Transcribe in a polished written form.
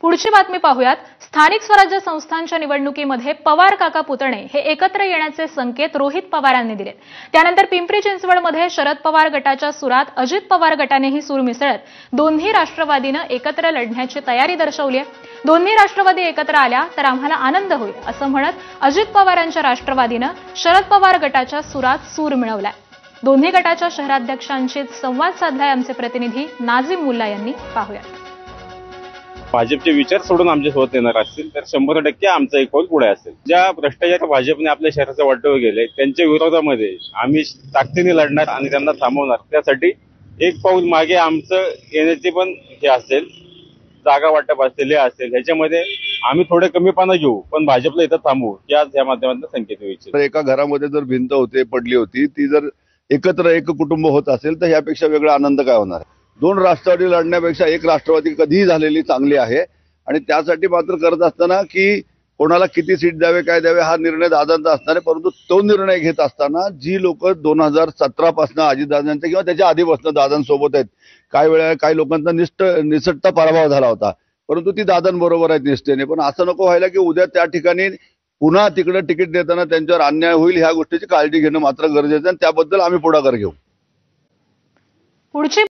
पुढची बातमी पाहूयात। स्थानिक स्वराज्य संस्थांच्या निवडणुकीमध्ये पवार काका पुतणे हे एकत्र येण्याचे संकेत रोहित पवारांनी दिलेत। त्यानंतर पिंपरी चिंचवडमध्ये शरद पवार गटाच्या सुरात अजित पवार गटानेही सूर मिसळत दोन्ही राष्ट्रवादीने एकत्र लढण्याची तयारी दर्शवली आहे। दोन्ही राष्ट्रवादी एकत्र आल्या तर आम्हाला आनंद होईल असं म्हणत अजित पवारांच्या राष्ट्रवादीने शरद पवार गटाच्या सुरात सूर मिळवलाय। दोन्ही गटाच्या शहराध्यक्षांशी संवाद साधलाय आमचे प्रतिनिधी नाझीम मुल्ला यांनी। पाहूयात। भाजपचे विचार सोडून आमच्या सोबत येणार असतील तर 100% आमचा एक कौल पुढे असेल। ज्या भ्रष्टाचार भाजपने आपल्या शहराचं वाटोळ केले त्यांच्या विरोधामध्ये आम्ही ताकदीने लढणार आणि त्यांना थांबवणार। त्यासाठी एक पाऊल मागे आमचं येण्याचे पण हे असेल, जागा वाटप असेल, हे असेल, ह्याच्यामध्ये आम्ही थोडे कमीपणा घेऊ पण भाजपला इथं थांबवू या माध्यमातून संकेत व्हायचे। एका घरामध्ये जर भिंत होते पडली होती ती जर एकत्र एक कुटुंब होत असेल तर यापेक्षा वेगळा आनंद काय होणार आहे। दोन राष्ट्रवादी लढण्यापेक्षा एक राष्ट्रवादी कधीही झालेली चांगली आहे आणि त्यासाठी मात्र करत असताना की कोणाला किती सीट द्यावे काय द्यावे हा निर्णय दादांचा असणार आहे। परंतु तो निर्णय घेत असताना जी लोक 2017 पासून अजितदादांच्या किंवा त्याच्या आधीपासून दादांसोबत आहेत, काही वेळा काही लोकांचा निसटता पराभव झाला होता परंतु ती दादांबरोबर आहेत निष्ठेने। पण असं नको व्हायला की उद्या त्या ठिकाणी पुन्हा तिकडे तिकीट देताना त्यांच्यावर अन्याय होईल, ह्या गोष्टीची काळजी घेणं मात्र गरजेचं आहे आणि त्याबद्दल आम्ही पुढाकार घेऊ। पुढची